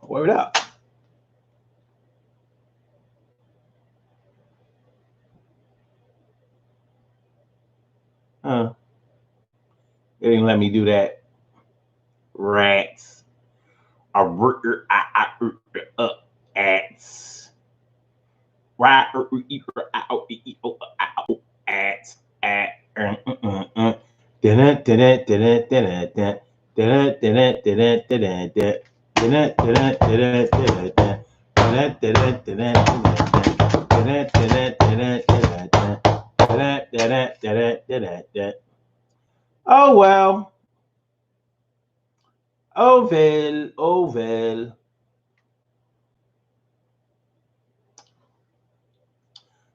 Word up. They didn't let me do that. Rats. Ats. Oh well. Oh well, oh well.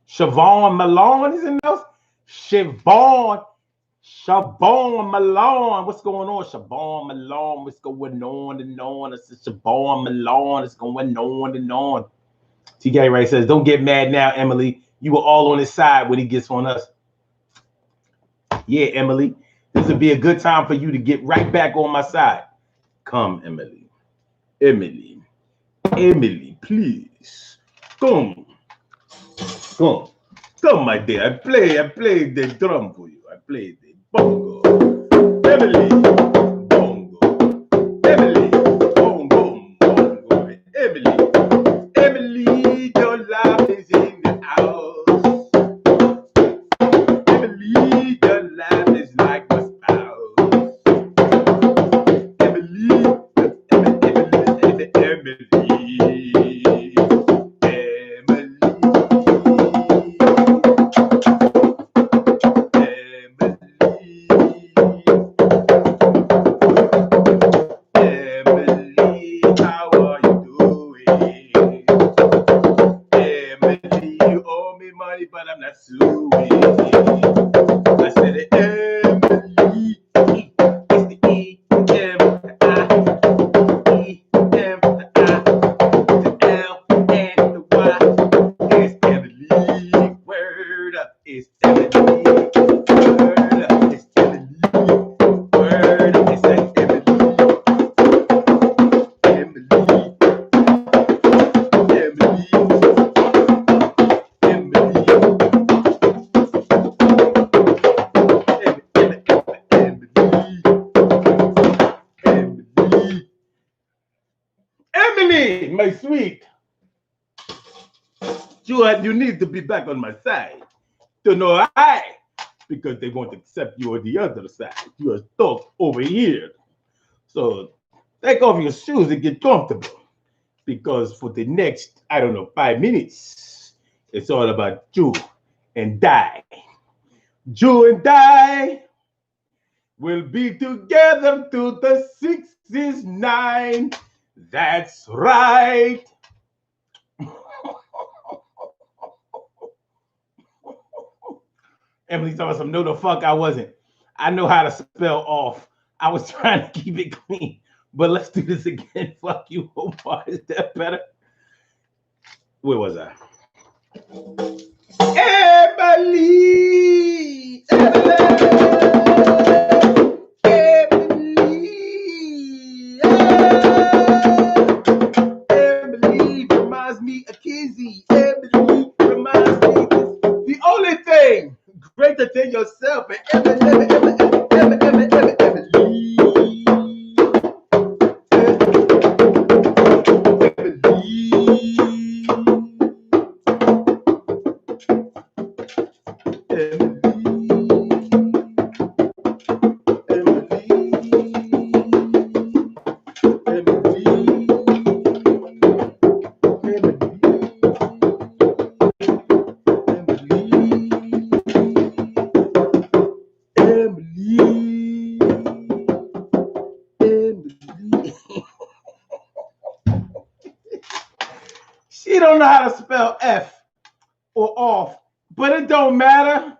Siobhan Malone is in those. Siobhan Malone. What's going on, Siobhan Malone? What's going on and on? It's Siobhan Malone. It's going on and on. TK Ray says, don't get mad now, Emily. You were all on his side when he gets on us. Yeah, Emily. This would be a good time for you to get right back on my side. Come, Emily. Emily, please. Come, my dear. I play the drum for you. I play the bongo. Emily, bongo. Emily, bongo. Emily, your love is in the house. Emily, your love is like my spouse. Emily. Emily, my sweet. You need to be back on my side. To know because they won't accept you on the other side. You are stuck over here. So take off your shoes and get comfortable. Because for the next, 5 minutes, it's all about you and die. You and I will be together till the 69. That's right. Emily told us, no, the fuck I wasn't. I know how to spell off. I was trying to keep it clean. But let's do this again. Fuck you, Omar. Is that better? Where was I? Emily! Emily reminds me of Kizzy. Emily reminds me of the only thing greater than yourself. She don't know how to spell F or off, but it don't matter.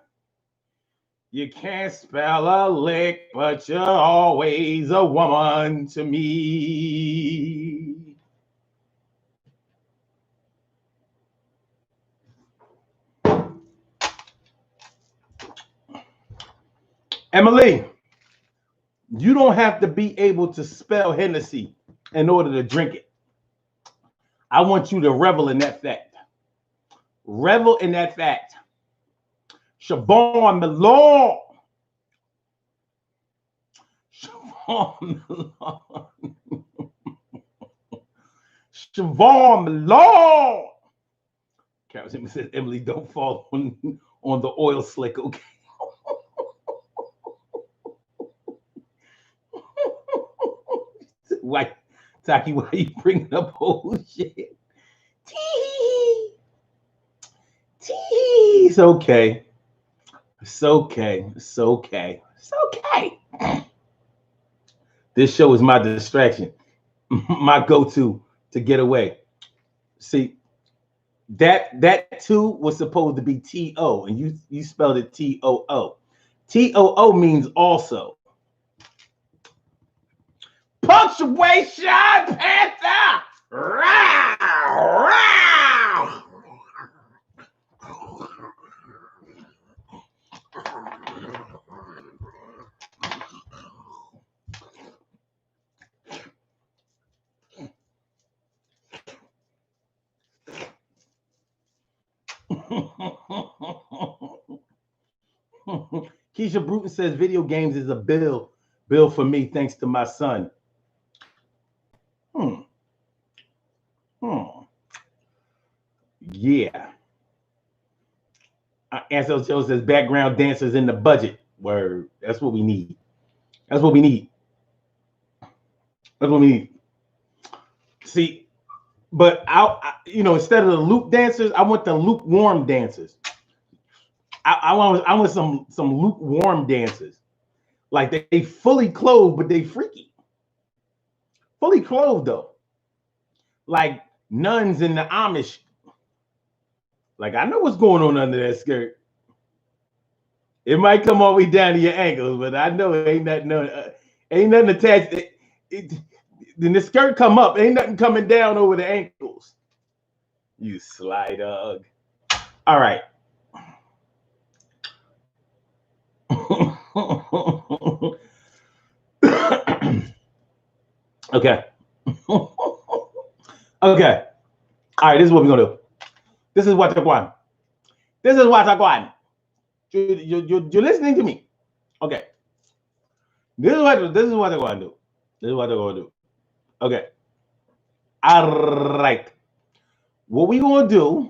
You can't spell a lick, but you're always a woman to me. Emily, you don't have to be able to spell Hennessy in order to drink it. I want you to revel in that fact. Revel in that fact. Siobhan Malone. Siobhan Malone. Siobhan Malone. Karen says, Emily, don't fall on the oil slick, okay? Why, Taki, why are you bringing up whole shit? It's okay. It's okay. It's okay. It's okay. This show is my distraction, my go-to to get away. See, that two was supposed to be T-O, and you spelled it T-O-O. T-O-O means also. Punctuation, Panther! Row, row. Keisha Bruton says video games is a bill for me thanks to my son. Yeah. Ansel Joe says background dancers in the budget. Word. That's what we need. That's what we need. That's what we need. See, but instead of the loop dancers, I want the lukewarm dancers. I want some lukewarm dancers. Like they fully clothed, but they freaky. Fully clothed though. Like nuns in the Amish. Like I know what's going on under that skirt. It might come all the way down to your ankles, but I know it ain't nothing attached. Then the skirt come up, ain't nothing coming down over the ankles. You sly dog. All right. Okay. Okay. All right, this is what we're gonna do. This is what I want. This is what I want. You're listening to me. Okay. This is what I'm gonna do. This is what I'm gonna do. Okay. All right. What we gonna do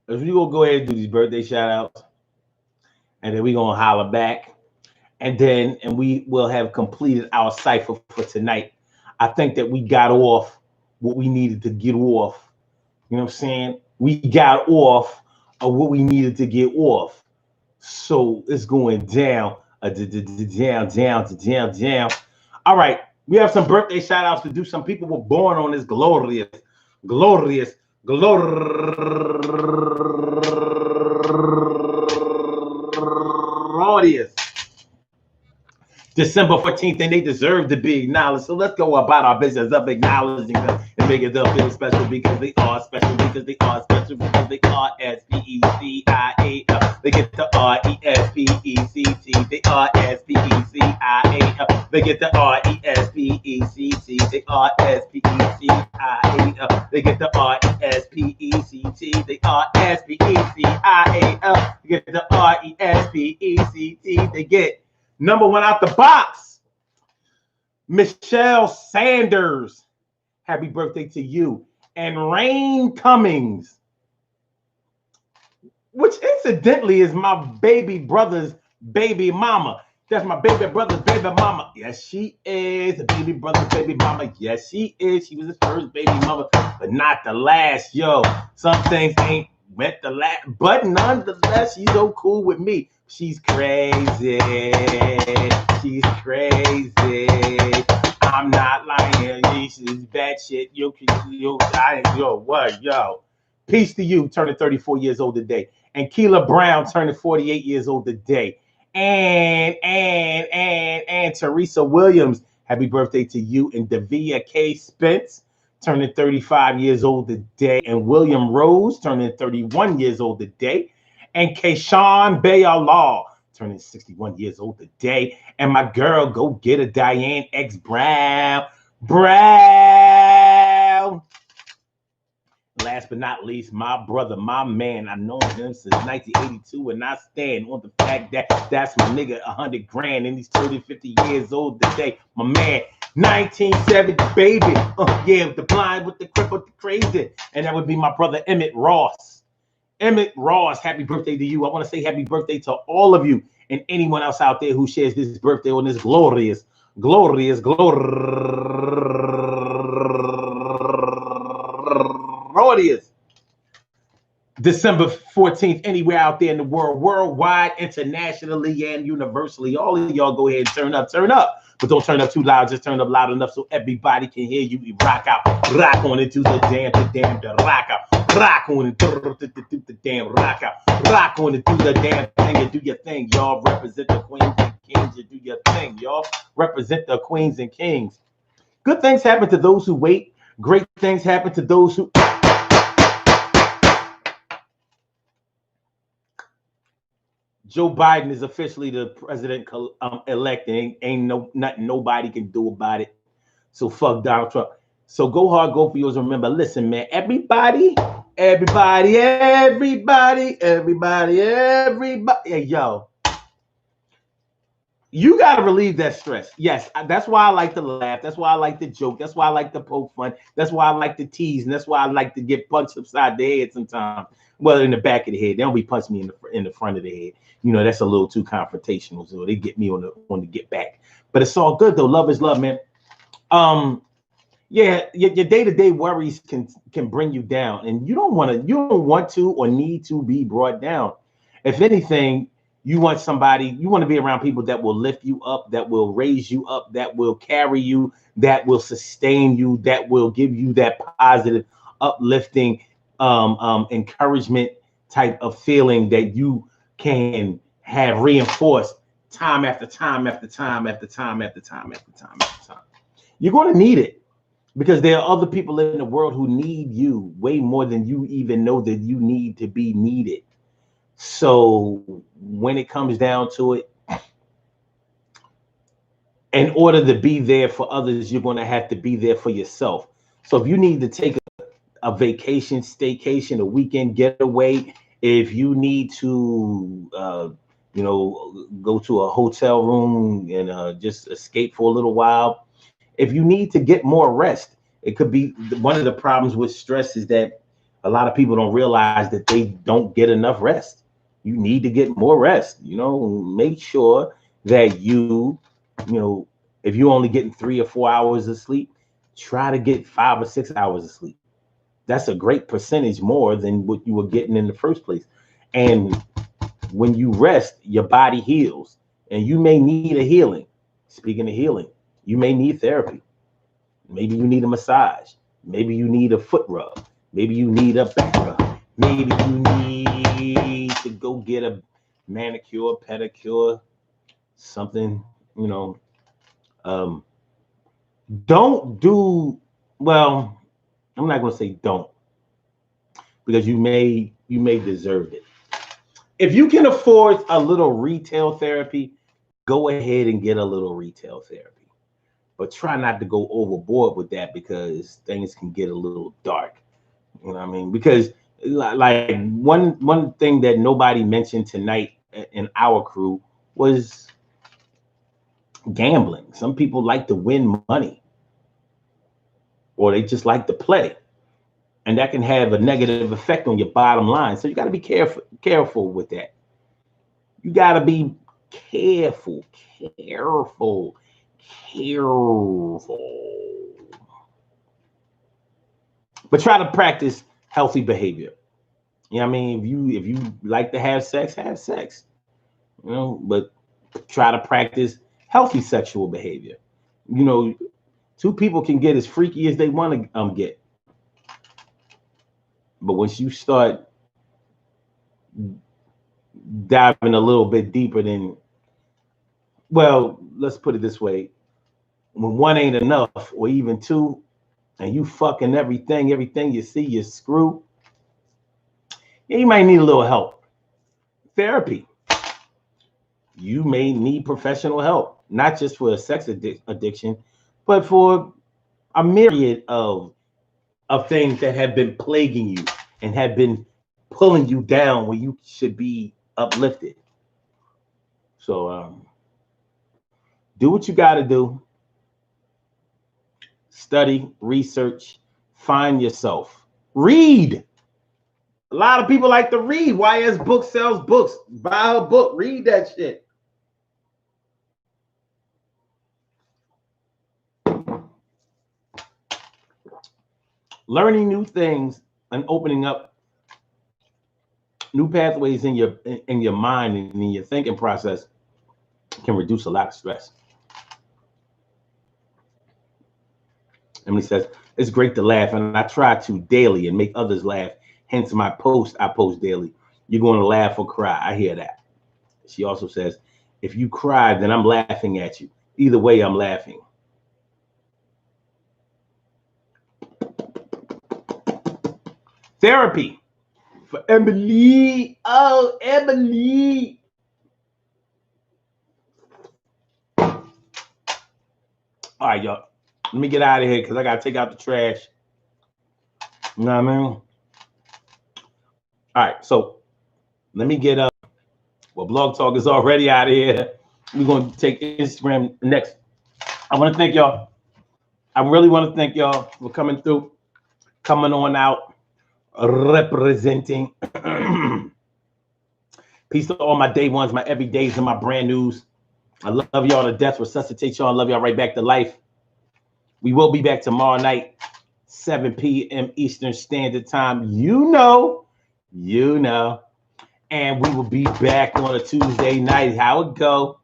is we gonna go ahead and do these birthday shout outs, and then we gonna holler back, and we will have completed our cipher for tonight. I think that we got off what we needed to get off. You know what I'm saying? We got off of what we needed to get off. So it's going down, down. All right, we have some birthday shout outs to do. Some people were born on this glorious, glorious December 14th, and they deserve to be acknowledged. So let's go about our business of acknowledging them and making them feel special because they are special, because they are special, because they are SPECIAL. They get the RESPECT. They are SPECIAL. They get the RESPECT. They are SPECIAL. They get the RESPECT. They are SPECIAL. They get the RESPECT. They get number one out the box, Michelle Sanders. Happy birthday to you. And Rain Cummings, which incidentally is my baby brother's baby mama. That's my baby brother's baby mama. Yes, she is a baby brother's baby mama. Yes, she is. She was his first baby mama, but not the last. Yo, some things ain't meant the last, but nonetheless, she's so cool with me. She's crazy. She's crazy. I'm not lying. She's bad shit. Yo, what? Yo. Peace to you, turning 34 years old today. And Keela Brown turning 48 years old today. And Teresa Williams, happy birthday to you. And Davia K. Spence turning 35 years old today. And William Rose turning 31 years old today. And Kayshawn Bayer Law turning 61 years old today. And my girl, go get a Diane X Brown. Last but not least, my brother, my man. I've known him since 1982, and I stand on the fact that that's my nigga, 100 grand, and he's 30, 50 years old today. My man, 1970, baby. Yeah, with the blind, with the crip, with the crazy. And that would be my brother, Emmett Ross. Emmett Ross, happy birthday to you. I want to say happy birthday to all of you and anyone else out there who shares this birthday on this glorious December 14th, anywhere out there in the world, worldwide, internationally, and universally. All of y'all go ahead and turn up. But don't turn up too loud, just turn up loud enough so everybody can hear you. You rock out, rock on into the rock out. Rock on and do the damn rock out. Rock on and do the damn thing and do your thing, y'all. Represent the queens and kings and do your thing, y'all. Represent the queens and kings. Good things happen to those who wait. Great things happen to those who... Joe Biden is officially the president-elect. Ain't nothing nobody can do about it. So fuck Donald Trump. So go hard, go for yours. Remember, listen, man, everybody. Hey, yo. You got to relieve that stress. Yes, that's why I like to laugh. That's why I like to joke. That's why I like to poke fun. That's why I like to tease. And that's why I like to get punched upside the head sometimes. Well, in the back of the head. They don't be punching me in the front of the head. You know, that's a little too confrontational. So they get me on the get back. But it's all good, though. Love is love, man. Yeah, your day-to-day worries can bring you down. And you don't want to or need to be brought down. If anything, you want to be around people that will lift you up, that will raise you up, that will carry you, that will sustain you, that will give you that positive, uplifting, encouragement type of feeling that you can have reinforced time after time after time after time after time after time after time. You're going to need it because there are other people in the world who need you way more than you even know that you need to be needed. So when it comes down to it, in order to be there for others, you're going to have to be there for yourself. So if you need to take a vacation, staycation, a weekend getaway, if you need to, go to a hotel room and just escape for a little while, if you need to get more rest, It could be one of the problems with stress is that a lot of people don't realize that they don't get enough rest. You need to get more rest. Make sure that if you're only getting 3 or 4 hours of sleep, try to get 5 or 6 hours of sleep. That's a great percentage more than what you were getting in the first place. And when you rest, your body heals, and you may need a healing. Speaking of healing, you may need therapy. Maybe you need a massage. Maybe you need a foot rub. Maybe you need a back rub. Maybe you need to go get a manicure, pedicure, something, don't do, well, I'm not going to say don't, because you may deserve it. If you can afford a little retail therapy, go ahead and get a little retail therapy. But try not to go overboard with that, because things can get a little dark. You know what I mean? Because like one thing that nobody mentioned tonight in our crew was gambling. Some people like to win money, or they just like to play, and that can have a negative effect on your bottom line. So you got to be careful with that. You got to be careful. But try to practice healthy behavior. You know what I mean? If you like to have sex, but try to practice healthy sexual behavior. Two people can get as freaky as they want to get. But once you start diving a little bit deeper, let's put it this way. When one ain't enough, or even two, and you fucking everything you see, you screw, you might need a little help. Therapy. You may need professional help, not just for a sex addiction, but for a myriad of things that have been plaguing you and have been pulling you down when you should be uplifted. So do what you got to do. Study, research, find yourself. Read. A lot of people like to read. YS Book sells books. Buy her book. Read that shit. Learning new things and opening up new pathways in your mind and in your thinking process can reduce a lot of stress. Emily says, it's great to laugh, and I try to daily and make others laugh. Hence my post I post daily. You're going to laugh or cry. I hear that. She also says, if you cry, then I'm laughing at you. Either way, I'm laughing. Therapy for Emily. Oh, Emily. All right, y'all. Let me get out of here because I got to take out the trash. You know what I mean? All right, so let me get up. Well, Blog Talk is already out of here. We're going to take Instagram next. I want to thank y'all. I really want to thank y'all for coming through, coming on out, representing. Peace to all my day ones, my everydays, and my brand news. I love y'all to death. Resuscitate y'all. I love y'all right back to life. We will be back tomorrow night, 7 p.m. Eastern Standard Time. You know. And we will be back on a Tuesday night. How it go?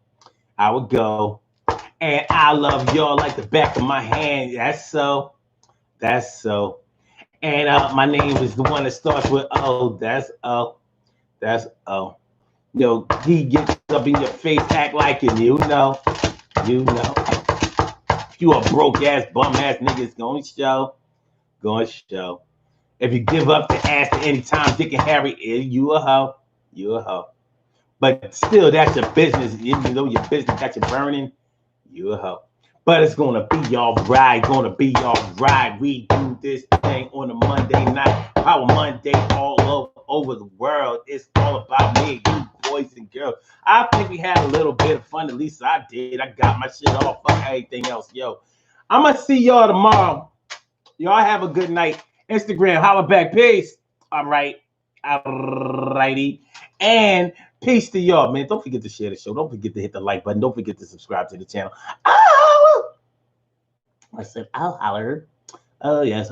And I love y'all like the back of my hand. That's so. And my name is the one that starts with O. That's O. He gets up in your face, act like it. You know. You a broke ass, bum ass niggas gonna show. If you give up the ass at any time, Dick and Harry, you a hoe. But still, that's your business. Even though your business got you burning, you a hoe. But it's gonna be y'all right. We do this thing on a Monday night. Power Monday all over the world. It's all about me, you boys and girls. I think we had a little bit of fun. At least I did. I got my shit off. Fuck everything else. Yo, I'm gonna see y'all tomorrow. Y'all have a good night. Instagram, holla back. Peace. All right. All righty. And peace to y'all, man. Don't forget to share the show. Don't forget to hit the like button. Don't forget to subscribe to the channel. Oh! I said, I'll holler. Oh, yes.